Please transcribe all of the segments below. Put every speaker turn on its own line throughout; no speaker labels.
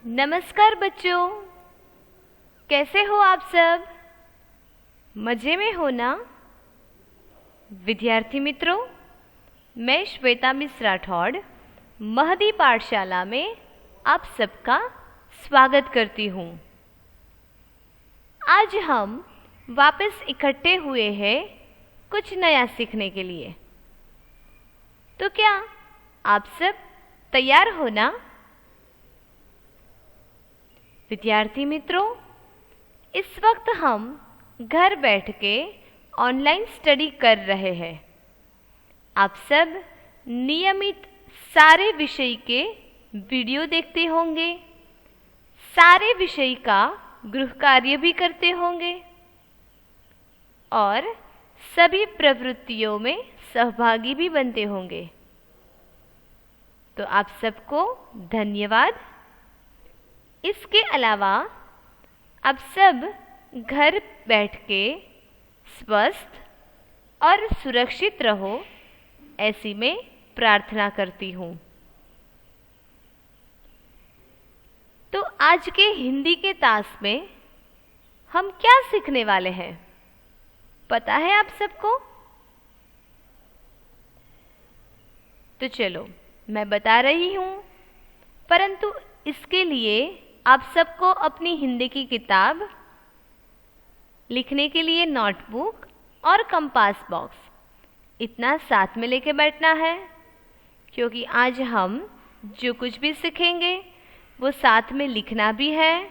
नमस्कार बच्चों, कैसे हो आप सब? मज़े में हो ना? विद्यार्थी मित्रों, मैं श्वेता मिस राठौड़ महदी पाठशाला में आप सबका स्वागत करती हूँ। आज हम वापस इकट्ठे हुए हैं कुछ नया सीखने के लिए। तो क्या आप सब तैयार हो ना? विद्यार्थी मित्रों, इस वक्त हम घर बैठ के ऑनलाइन स्टडी कर रहे हैं। आप सब नियमित सारे विषय के वीडियो देखते होंगे, सारे विषय का गृह कार्य भी करते होंगे और सभी प्रवृत्तियों में सहभागी भी बनते होंगे। तो आप सबको धन्यवाद। इसके अलावा आप सब घर बैठ के स्वस्थ और सुरक्षित रहो, ऐसी मैं प्रार्थना करती हूँ। तो आज के हिंदी के तास में हम क्या सीखने वाले हैं, पता है आप सबको? तो चलो मैं बता रही हूँ, परंतु इसके लिए आप सबको अपनी हिंदी की किताब, लिखने के लिए नोटबुक और कंपास बॉक्स इतना साथ में लेके बैठना है, क्योंकि आज हम जो कुछ भी सीखेंगे वो साथ में लिखना भी है,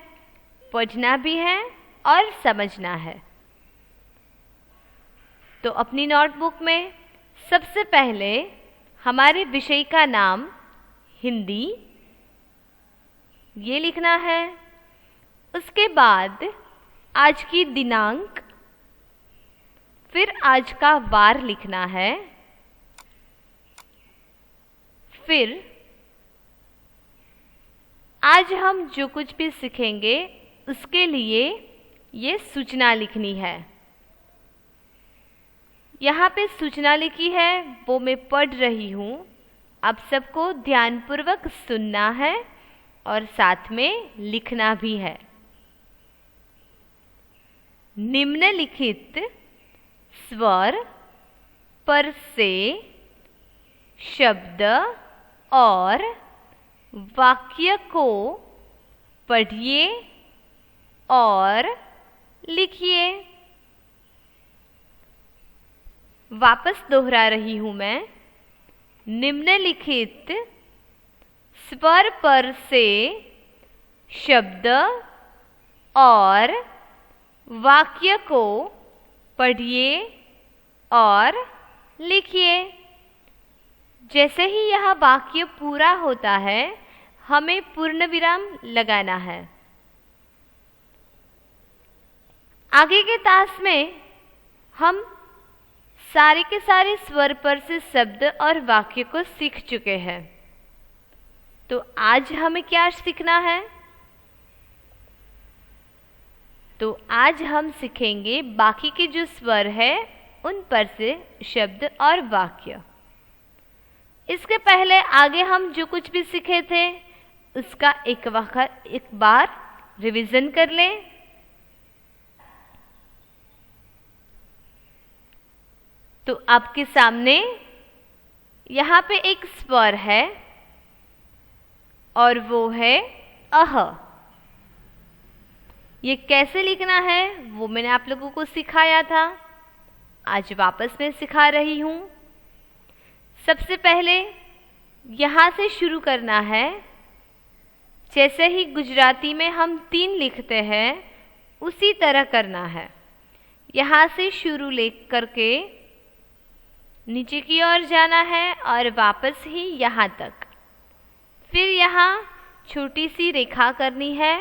पढ़ना भी है और समझना है। तो अपनी नोटबुक में सबसे पहले हमारे विषय का नाम हिंदी ये लिखना है। उसके बाद आज की दिनांक, फिर आज का वार लिखना है। फिर आज हम जो कुछ भी सीखेंगे उसके लिए ये सूचना लिखनी है। यहाँ पे सूचना लिखी है, वो मैं पढ़ रही हूँ। आप सबको ध्यानपूर्वक सुनना है और साथ में लिखना भी है। निम्नलिखित स्वर पर से शब्द और वाक्य को पढ़िए और लिखिए। वापस दोहरा रही हूँ मैं। निम्नलिखित स्वर पर से शब्द और वाक्य को पढ़िए और लिखिए। जैसे ही यह वाक्य पूरा होता है, हमें पूर्ण विराम लगाना है। आगे के तास में हम सारे के सारे स्वर पर से शब्द और वाक्य को सीख चुके हैं। तो आज हमें क्या सीखना है? तो आज हम सीखेंगे बाकी के जो स्वर है उन पर से शब्द और वाक्य। इसके पहले आगे हम जो कुछ भी सीखे थे उसका एक बार रिवीजन कर लें। तो आपके सामने यहाँ पे एक स्वर है और वो है अह। ये कैसे लिखना है वो मैंने आप लोगों को सिखाया था, आज वापस मैं सिखा रही हूँ। सबसे पहले यहाँ से शुरू करना है। जैसे ही गुजराती में हम 3 लिखते हैं उसी तरह करना है। यहाँ से शुरू ले करके नीचे की ओर जाना है और वापस ही यहाँ तक। फिर यहाँ छोटी सी रेखा करनी है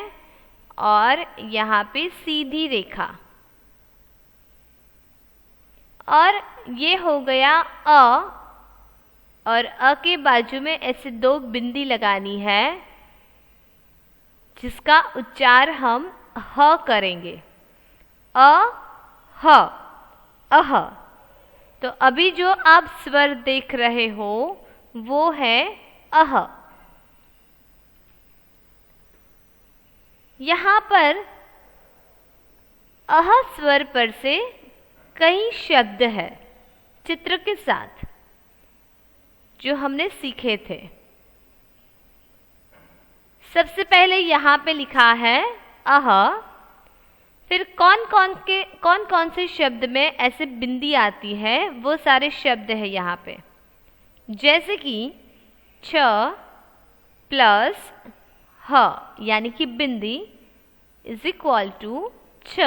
और यहाँ पे सीधी रेखा, और ये हो गया अ। और अ के बाजू में ऐसे 2 बिंदी लगानी है जिसका उच्चार हम ह करेंगे। अ ह अह। तो अभी जो आप स्वर देख रहे हो वो है अह। यहाँ पर अह स्वर पर से कई शब्द है चित्र के साथ जो हमने सीखे थे। सबसे पहले यहाँ पे लिखा है अह, फिर कौन कौन से शब्द में ऐसे बिंदी आती है वो सारे शब्द है यहाँ पे, जैसे कि छ प्लस ह यानी कि बिंदी इज इक्वल टू छ।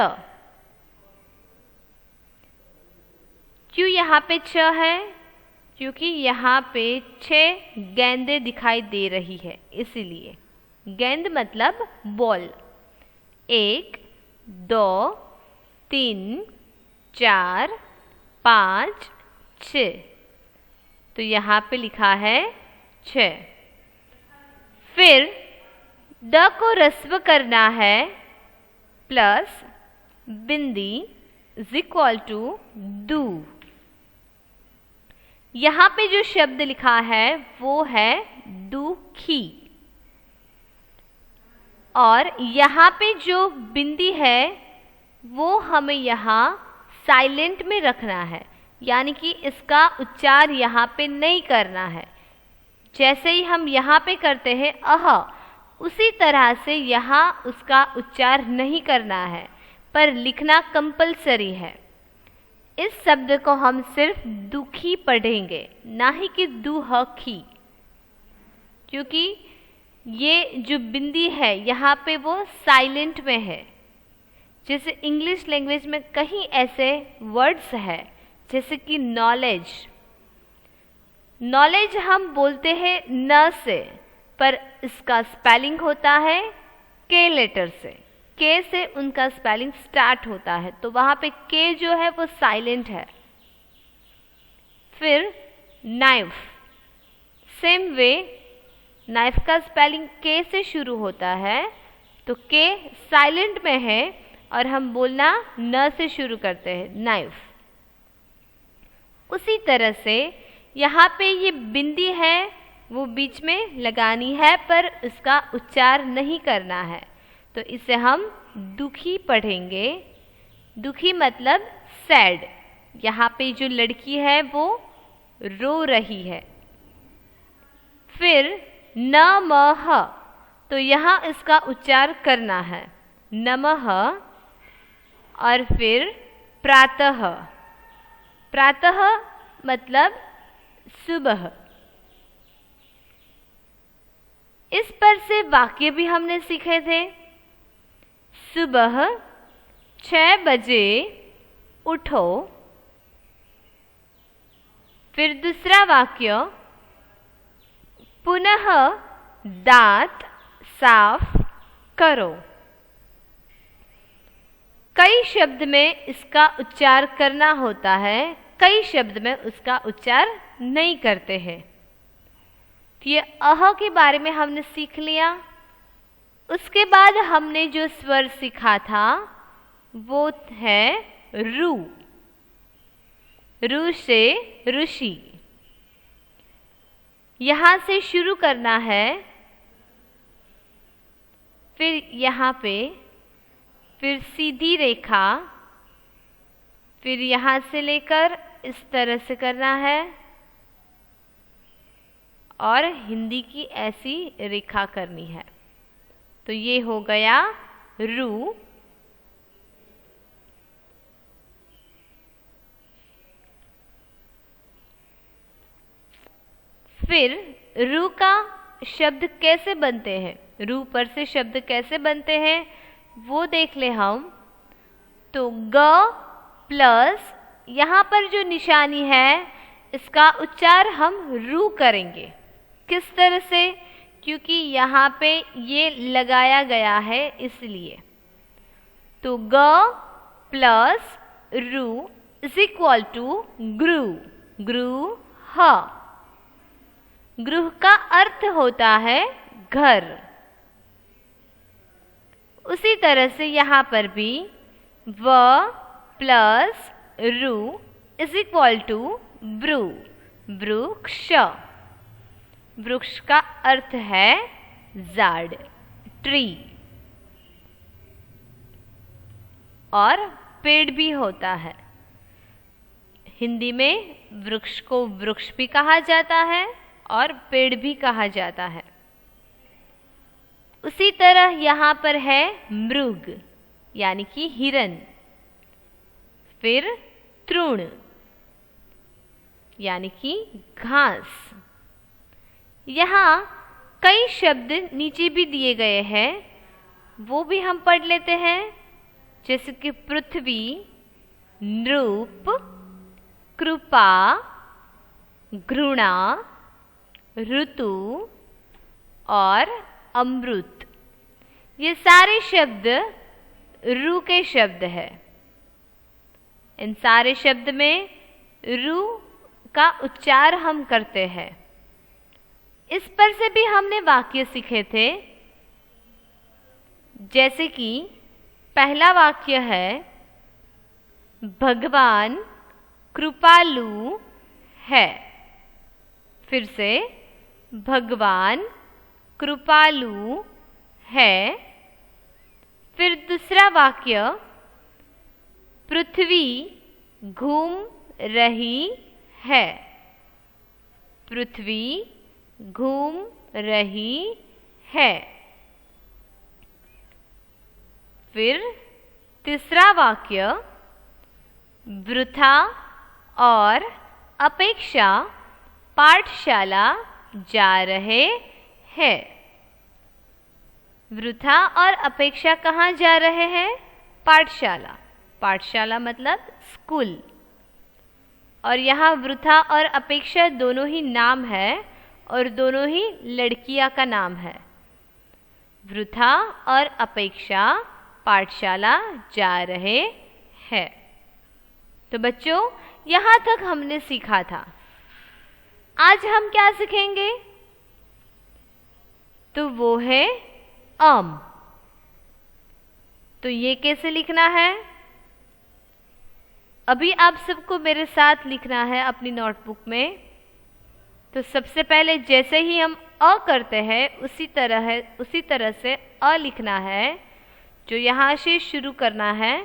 क्यों यहाँ पे छ है? क्योंकि यहाँ पे 6 गेंदें दिखाई दे रही है, इसीलिए। गेंद मतलब बॉल। 1 2 3 4 5 6, तो यहाँ पे लिखा है 6। फिर द को रस्व करना है प्लस बिंदी इज इक्वल टू दू। यहाँ पे जो शब्द लिखा है वो है दुखी, और यहाँ पे जो बिंदी है वो हमें यहाँ साइलेंट में रखना है, यानी कि इसका उच्चार यहाँ पे नहीं करना है। जैसे ही हम यहाँ पे करते हैं अह, उसी तरह से यहाँ उसका उच्चार नहीं करना है, पर लिखना कंपलसरी है। इस शब्द को हम सिर्फ दुखी पढ़ेंगे, ना ही कि दुहखी, क्योंकि ये जो बिंदी है यहाँ पे वो साइलेंट में है। जैसे इंग्लिश लैंग्वेज में कहीं ऐसे वर्ड्स है जैसे कि नॉलेज। नॉलेज हम बोलते हैं न से, पर इसका स्पेलिंग होता है के लेटर से। के से उनका स्पेलिंग स्टार्ट होता है, तो वहाँ पे के जो है वो साइलेंट है। फिर नाइफ, सेम वे नाइफ का स्पेलिंग के से शुरू होता है, तो के साइलेंट में है और हम बोलना न से शुरू करते हैं, नाइफ। उसी तरह से यहाँ पे ये बिंदी है वो बीच में लगानी है, पर इसका उच्चार नहीं करना है, तो इसे हम दुखी पढ़ेंगे। दुखी मतलब सैड। यहाँ पे जो लड़की है वो रो रही है। फिर नमः, तो यहाँ इसका उच्चार करना है नमः। और फिर प्रातः, प्रातः मतलब सुबह। इस पर से वाक्य भी हमने सीखे थे। सुबह 6 बजे उठो। फिर दूसरा वाक्य, पुनः दांत साफ करो। कई शब्द में इसका उच्चार करना होता है, कई शब्द में उसका उच्चार नहीं करते हैं। ये अह के बारे में हमने सीख लिया। उसके बाद हमने जो स्वर सीखा था वो है रू। रू से ऋषि। यहाँ से शुरू करना है, फिर यहाँ पे, फिर सीधी रेखा, फिर यहाँ से लेकर इस तरह से करना है, और हिंदी की ऐसी रेखा करनी है। तो ये हो गया रू। फिर रू का शब्द कैसे बनते हैं, रू पर से शब्द कैसे बनते हैं वो देख ले हम। तो ग प्लस यहाँ पर जो निशानी है इसका उच्चार हम रू करेंगे। किस तरह से? क्योंकि यहाँ पे ये लगाया गया है इसलिए। तो ग प्लस रू इज इक्वल टू ग्रू। ग्रू ह। गृह का अर्थ होता है घर। उसी तरह से यहाँ पर भी व प्लस रू इज इक्वल टू ब्रू। वृक्ष। वृक्ष का अर्थ है झाड़, ट्री। और पेड़ भी होता है। हिंदी में वृक्ष को वृक्ष भी कहा जाता है और पेड़ भी कहा जाता है। उसी तरह यहाँ पर है मृग यानी कि हिरन, फिर तृण यानी कि घास। यहाँ कई शब्द नीचे भी दिए गए हैं, वो भी हम पढ़ लेते हैं, जैसे कि पृथ्वी, नृप, कृपा, घृणा, ऋतु और अमृत। ये सारे शब्द रु के शब्द है। इन सारे शब्द में रु का उच्चार हम करते हैं। इस पर से भी हमने वाक्य सीखे थे, जैसे कि पहला वाक्य है भगवान कृपालु है। फिर से भगवान कृपालु है। फिर दूसरा वाक्य पृथ्वी घूम रही है। पृथ्वी घूम रही है। फिर तीसरा वाक्य वृथा और अपेक्षा पाठशाला जा रहे हैं। वृथा और अपेक्षा कहाँ जा रहे हैं? पाठशाला। पाठशाला मतलब स्कूल। और यहाँ वृथा और अपेक्षा दोनों ही नाम है और दोनों ही लड़कियां का नाम है। वृथा और अपेक्षा पाठशाला जा रहे हैं। तो बच्चों, यहाँ तक हमने सीखा था। आज हम क्या सीखेंगे? तो वो है अम। तो ये कैसे लिखना है? अभी आप सबको मेरे साथ लिखना है अपनी नोटबुक में। तो सबसे पहले जैसे ही हम अ करते हैं उसी तरह से अ लिखना है, जो यहाँ से शुरू करना है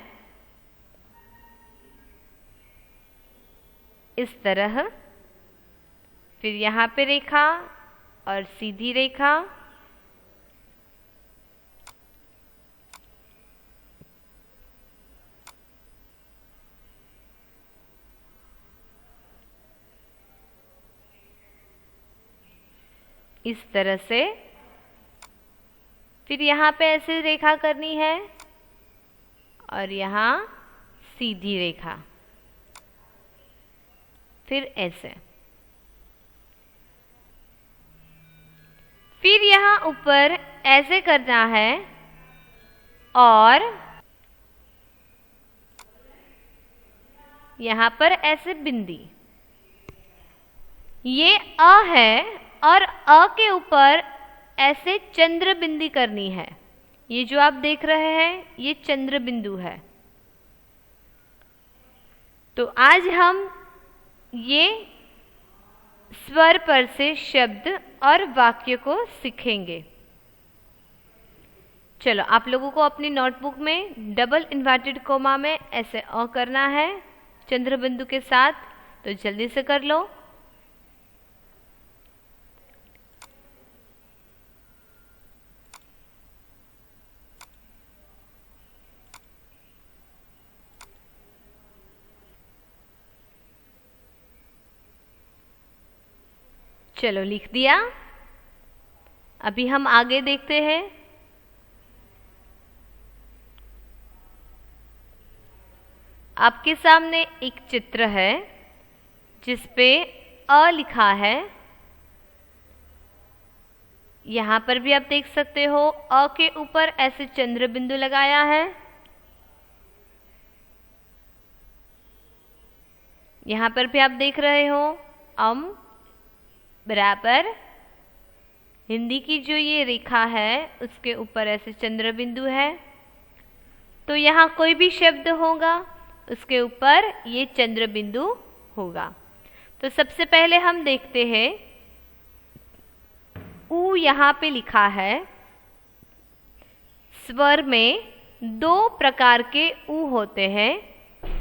इस तरह, फिर यहाँ पे रेखा और सीधी रेखा, इस तरह से। फिर यहाँ पे ऐसे रेखा करनी है और यहाँ सीधी रेखा, फिर ऐसे। फिर यहाँ ऊपर ऐसे करना है और यहाँ पर ऐसे बिंदी। ये अ है और अ के ऊपर ऐसे चंद्र बिंदी करनी है। ये जो आप देख रहे हैं ये चंद्र बिंदु है। तो आज हम ये स्वर पर से शब्द और वाक्य को सीखेंगे। चलो, आप लोगों को अपनी नोटबुक में डबल इन्वर्टेड कोमा में ऐसे अ करना है चंद्र बिंदु के साथ, तो जल्दी से कर लो। चलो, लिख दिया। अभी हम आगे देखते हैं। आपके सामने एक चित्र है जिस पे अ लिखा है। यहाँ पर भी आप देख सकते हो अ के ऊपर ऐसे चंद्र बिंदु लगाया है। यहाँ पर भी आप देख रहे हो अम बराबर हिंदी की जो ये रेखा है उसके ऊपर ऐसे चंद्र बिंदु है। तो यहाँ कोई भी शब्द होगा उसके ऊपर ये चंद्र बिंदु होगा। तो सबसे पहले हम देखते हैं, ऊ यहाँ पे लिखा है। स्वर में दो प्रकार के ऊ होते हैं,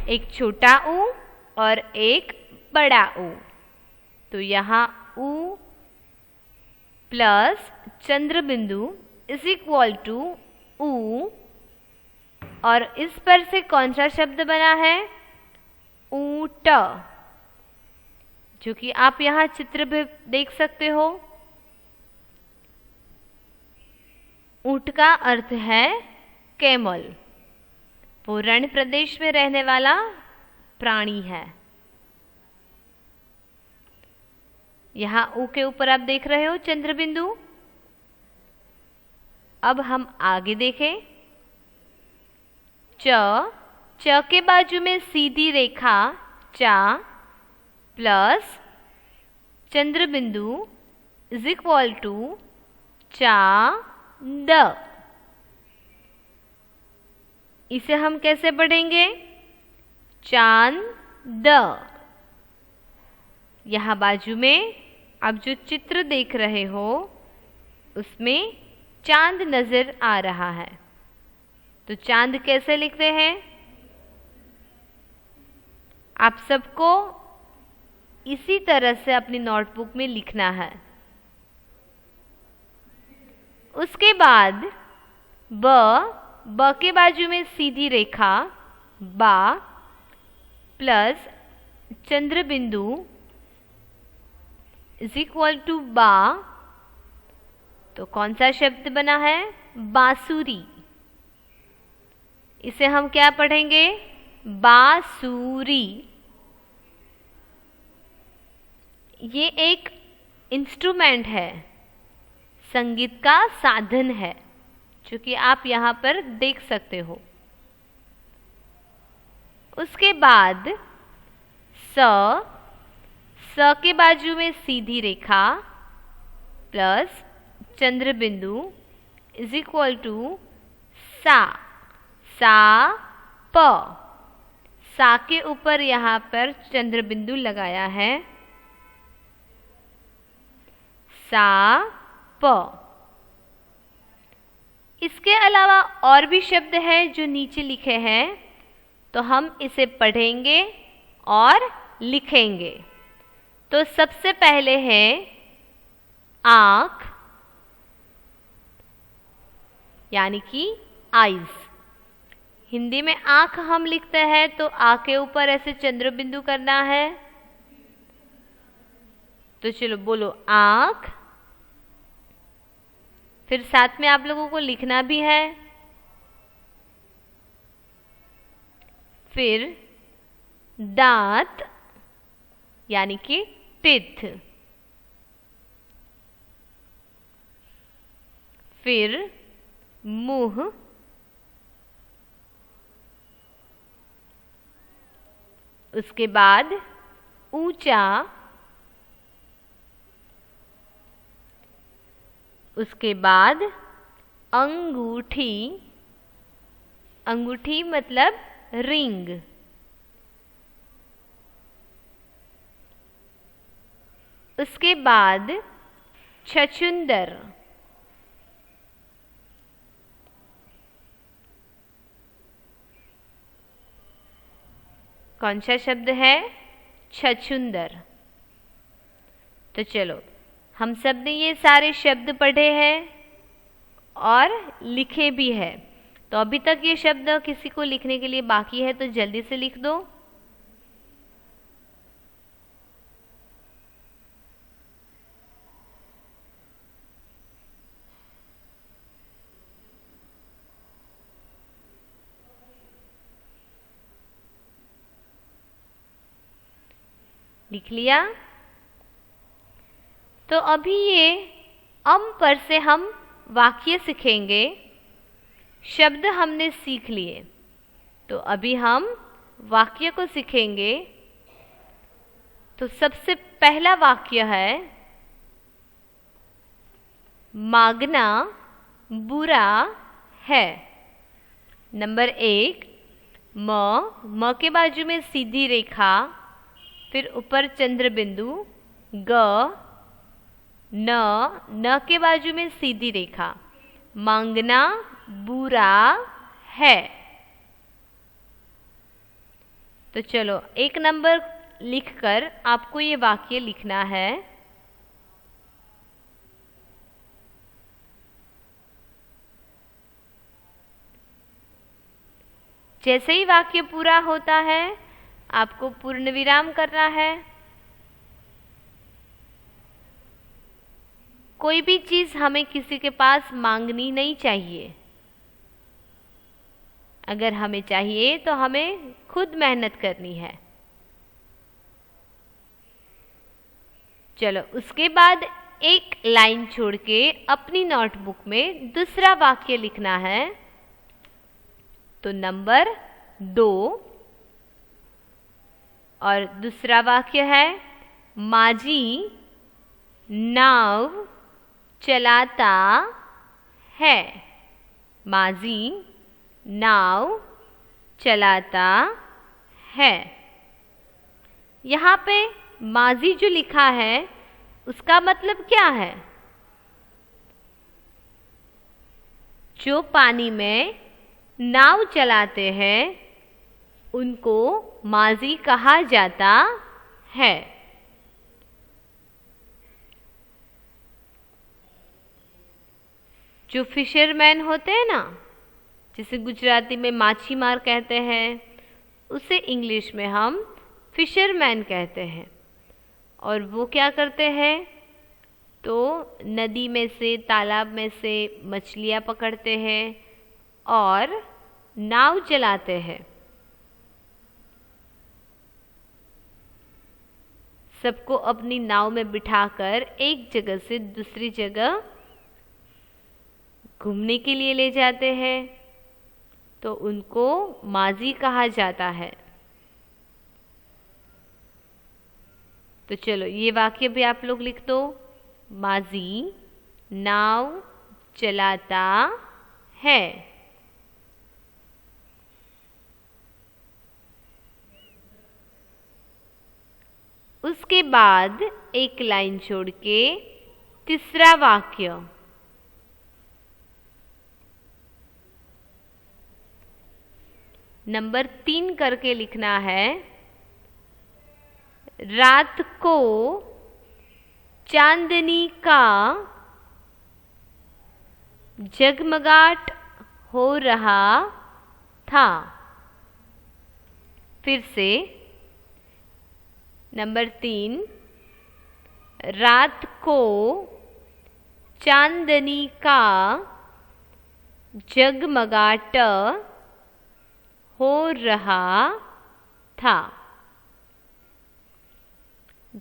एक छोटा ऊ और एक बड़ा ऊ। तो यहाँ ऊ प्लस चंद्र बिंदु इज इक्वल टू ऊ, और इस पर से कौन सा शब्द बना है? ऊंट, जो कि आप यहाँ चित्र में देख सकते हो। ऊंट का अर्थ है कैमल, वो रण प्रदेश में रहने वाला प्राणी है। यहाँ ऊ के ऊपर आप देख रहे हो चंद्र बिंदु। अब हम आगे देखें। च के बाजू में सीधी रेखा चा प्लस चंद्र बिंदु इज इक्वल टू चांद। इसे हम कैसे पढ़ेंगे? चांद। यहाँ बाजू में आप जो चित्र देख रहे हो उसमें चांद नजर आ रहा है। तो चांद कैसे लिखते हैं? आप सबको इसी तरह से अपनी नोटबुक में लिखना है। उसके बाद ब के बाजू में सीधी रेखा बा प्लस चंद्र बिंदु इज इक्वल टू बा। तो कौन सा शब्द बना है? बांसुरी। इसे हम क्या पढ़ेंगे? बांसुरी। ये एक इंस्ट्रूमेंट है, संगीत का साधन है, जो कि आप यहाँ पर देख सकते हो। उसके बाद स के बाजू में सीधी रेखा प्लस चंद्र बिंदु इज इक्वल टू सा प। सा के ऊपर यहाँ पर चंद्र बिंदु लगाया है, सा प। इसके अलावा और भी शब्द है जो नीचे लिखे हैं, तो हम इसे पढ़ेंगे और लिखेंगे। तो सबसे पहले है आँख, यानी कि आईज। हिंदी में आँख हम लिखते हैं तो आ के ऊपर ऐसे चंद्र बिंदु करना है। तो चलो बोलो आँख। फिर साथ में आप लोगों को लिखना भी है। फिर दांत, यानी कि टिथ। फिर मुंह, उसके बाद ऊंचा, उसके बाद अंगूठी, अंगूठी मतलब रिंग। उसके बाद छछूंदर, कौन सा शब्द है? छछूंदर। तो चलो हम सब ने ये सारे शब्द पढ़े हैं और लिखे भी है। तो अभी तक ये शब्द किसी को लिखने के लिए बाकी है तो जल्दी से लिख दो। लिख लिया? तो अभी ये अम पर से हम वाक्य सीखेंगे। शब्द हमने सीख लिए, तो अभी हम वाक्य को सीखेंगे। तो सबसे पहला वाक्य है मांगना बुरा है। नंबर 1, म के बाजू में सीधी रेखा, फिर ऊपर चंद्र बिंदु, ग, न के बाजू में सीधी रेखा। मांगना बुरा है। तो चलो 1 नंबर लिखकर आपको ये वाक्य लिखना है। जैसे ही वाक्य पूरा होता है आपको पूर्ण विराम करना है। कोई भी चीज हमें किसी के पास मांगनी नहीं चाहिए। अगर हमें चाहिए तो हमें खुद मेहनत करनी है। चलो उसके बाद एक लाइन छोड़ के अपनी नोटबुक में दूसरा वाक्य लिखना है। तो नंबर 2 और दूसरा वाक्य है माजी नाव चलाता है। माजी नाव चलाता है। यहाँ पे माजी जो लिखा है उसका मतलब क्या है? जो पानी में नाव चलाते हैं उनको माजी कहा जाता है। जो फिशरमैन होते हैं ना, जिसे गुजराती में माछीमार कहते हैं, उसे इंग्लिश में हम फिशरमैन कहते हैं। और वो क्या करते हैं? तो नदी में से, तालाब में से मछलियाँ पकड़ते हैं और नाव चलाते हैं। सबको अपनी नाव में बिठाकर एक जगह से दूसरी जगह घूमने के लिए ले जाते हैं, तो उनको माजी कहा जाता है। तो चलो ये वाक्य भी आप लोग लिख दो। माजी नाव चलाता है। उसके बाद एक लाइन छोड़ के तीसरा वाक्य। नंबर 3 करके लिखना है। रात को चांदनी का जगमगाट हो रहा था। फिर से नंबर 3, रात को चांदनी का जगमगाट हो रहा था।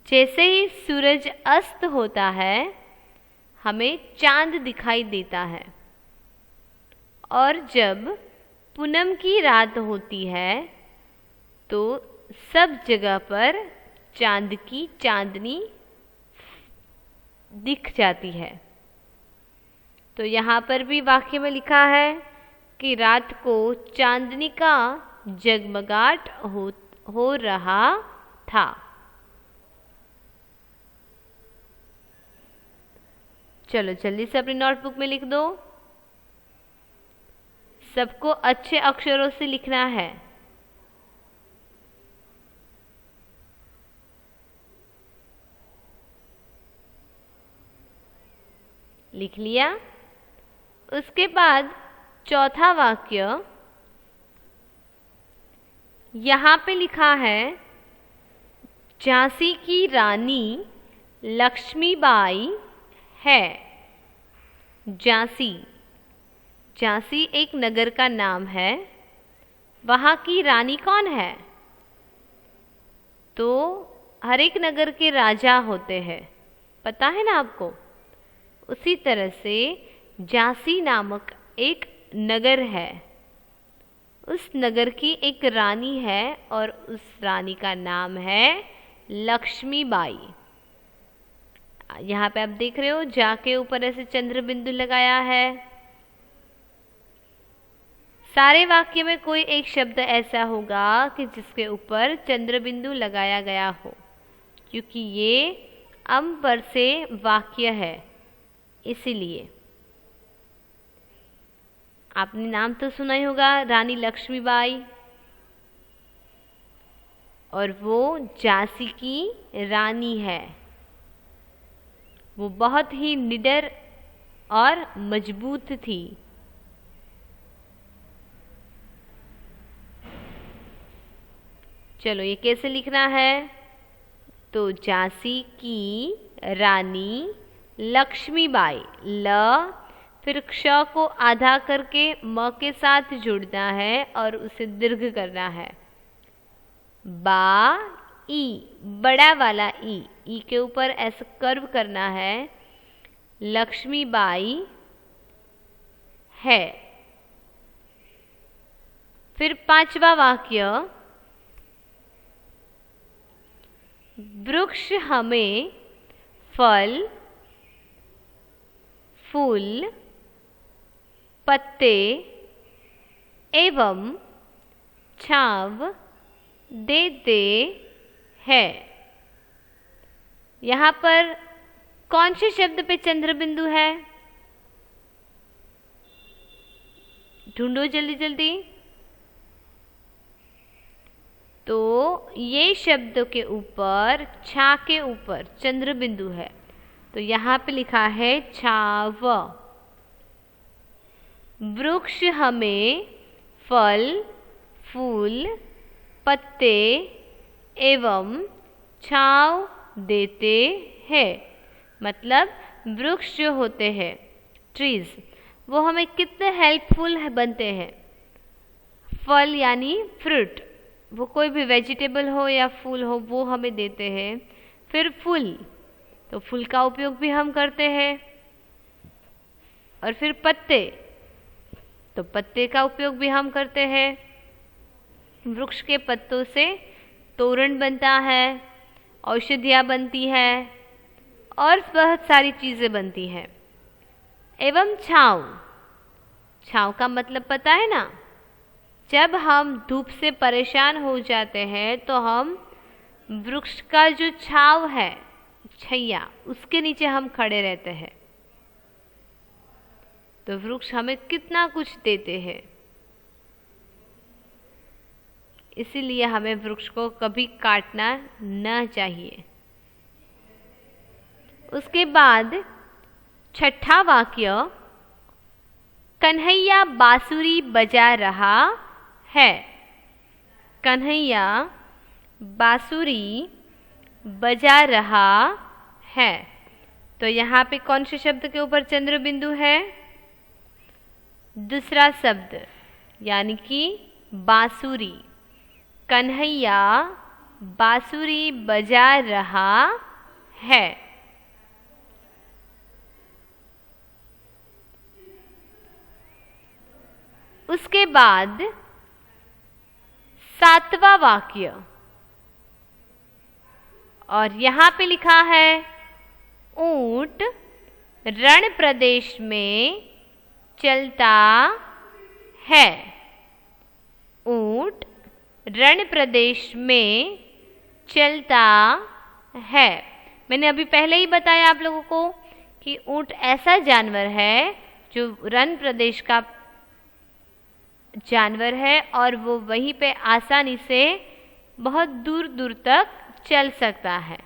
जैसे ही सूरज अस्त होता है हमें चांद दिखाई देता है, और जब पूनम की रात होती है तो सब जगह पर चांद की चांदनी दिख जाती है। तो यहाँ पर भी वाक्य में लिखा है कि रात को चांदनी का जगमगाट हो रहा था। चलो जल्दी से अपनी नोटबुक में लिख दो। सबको अच्छे अक्षरों से लिखना है। लिख लिया? उसके बाद चौथा वाक्य यहाँ पे लिखा है, झांसी की रानी लक्ष्मीबाई है। झांसी, झांसी एक नगर का नाम है। वहाँ की रानी कौन है? तो हर एक नगर के राजा होते हैं, पता है ना आपको। उसी तरह से झांसी नामक एक नगर है। उस नगर की एक रानी है और उस रानी का नाम है लक्ष्मीबाई। यहाँ पे आप देख रहे हो जा के ऊपर ऐसे चंद्र बिंदु लगाया है। सारे वाक्य में कोई एक शब्द ऐसा होगा कि जिसके ऊपर चंद्र बिंदु लगाया गया हो, क्योंकि ये अम पर से वाक्य है, इसीलिए। आपने नाम तो सुना ही होगा, रानी लक्ष्मीबाई, और वो झांसी की रानी है। वो बहुत ही निडर और मजबूत थी। चलो ये कैसे लिखना है? तो झांसी की रानी लक्ष्मीबाई, ल फिर क्ष को आधा करके म के साथ जुड़ना है और उसे दीर्घ करना है। बा ई, बड़ा वाला ई के ऊपर ऐसा कर्व करना है। लक्ष्मीबाई है। फिर पांचवा वाक्य, वृक्ष हमें फल, फूल, पत्ते एवं छांव देते हैं। यहाँ पर कौन से शब्द पे चंद्र बिंदु है? ढूंढो जल्दी जल्दी। तो ये शब्द के ऊपर, छा के ऊपर चंद्र बिंदु है, तो यहाँ पे लिखा है छाव। वृक्ष हमें फल, फूल, पत्ते एवं छांव देते हैं। मतलब वृक्ष जो होते हैं, ट्रीज, वो हमें कितने हेल्पफुल बनते हैं। फल यानी फ्रूट, वो कोई भी वेजिटेबल हो या फूल हो वो हमें देते हैं। फिर फूल, तो फूल का उपयोग भी हम करते हैं। और फिर पत्ते, तो पत्ते का उपयोग भी हम करते हैं। वृक्ष के पत्तों से तोरण बनता है, औषधियाँ बनती है और बहुत सारी चीज़ें बनती हैं। एवं छांव, छांव का मतलब पता है ना? जब हम धूप से परेशान हो जाते हैं तो हम वृक्ष का जो छांव है, छैया, उसके नीचे हम खड़े रहते हैं। तो वृक्ष हमें कितना कुछ देते हैं, इसीलिए हमें वृक्ष को कभी काटना न चाहिए। उसके बाद छठा वाक्य, कन्हैया बांसुरी बजा रहा है। कन्हैया बांसुरी बजा रहा है। तो यहाँ पे कौन से शब्द के ऊपर चंद्र बिंदु है? दूसरा शब्द, यानी कि बांसुरी। कन्हैया बांसुरी बजा रहा है। उसके बाद सातवां वाक्य, और यहाँ पे लिखा है, ऊंट रण प्रदेश में चलता है। ऊंट रण प्रदेश में चलता है। मैंने अभी पहले ही बताया आप लोगों को कि ऊंट ऐसा जानवर है जो रण प्रदेश का जानवर है और वो वहीं पे आसानी से बहुत दूर दूर तक चल सकता है।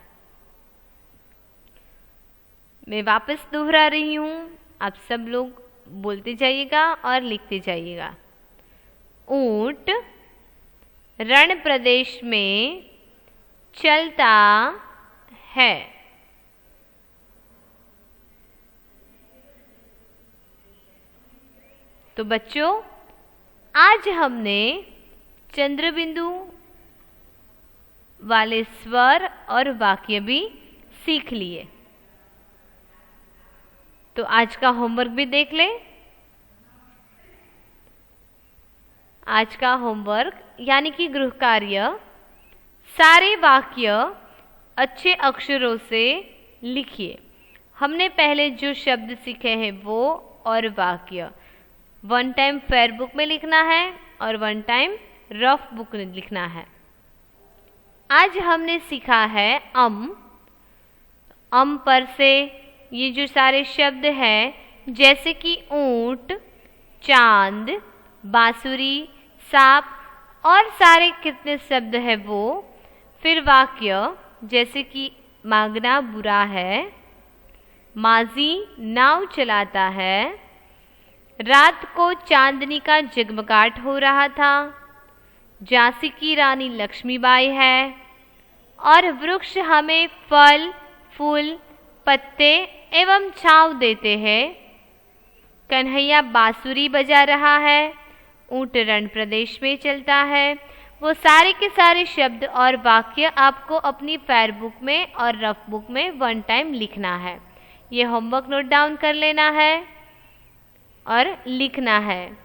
मैं वापस दोहरा रही हूँ, आप सब लोग बोलते जाइएगा और लिखते जाइएगा। ऊंट रण प्रदेश में चलता है। तो बच्चों, आज हमने चंद्रबिंदु वाले स्वर और वाक्य भी सीख लिए। तो आज का होमवर्क भी देख ले। आज का होमवर्क यानी कि गृह कार्य, सारे वाक्य अच्छे अक्षरों से लिखिए। हमने पहले जो शब्द सीखे हैं वो और वाक्य 1 टाइम फेयर बुक में लिखना है और 1 टाइम रफ बुक में लिखना है। आज हमने सीखा है पर से ये जो सारे शब्द हैं, जैसे कि ऊंट, चांद, बांसुरी, सांप और सारे कितने शब्द है वो। फिर वाक्य जैसे कि मांगना बुरा है, माजी नाव चलाता है, रात को चांदनी का जगमगाट हो रहा था, झांसी की रानी लक्ष्मीबाई है, और वृक्ष हमें फल, फूल, पत्ते एवं छांव देते हैं। कन्हैया बांसुरी बजा रहा है, ऊंट रण प्रदेश में चलता है। वो सारे के सारे शब्द और वाक्य आपको अपनी फेयर बुक में और रफ बुक में 1 टाइम लिखना है। ये होमवर्क नोट डाउन कर लेना है और लिखना है।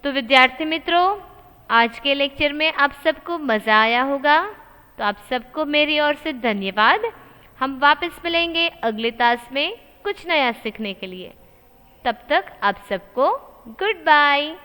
तो विद्यार्थी मित्रों, आज के लेक्चर में आप सबको मज़ा आया होगा, तो आप सबको मेरी ओर से धन्यवाद। हम वापस मिलेंगे अगले क्लास में कुछ नया सीखने के लिए। तब तक आप सबको गुड बाय।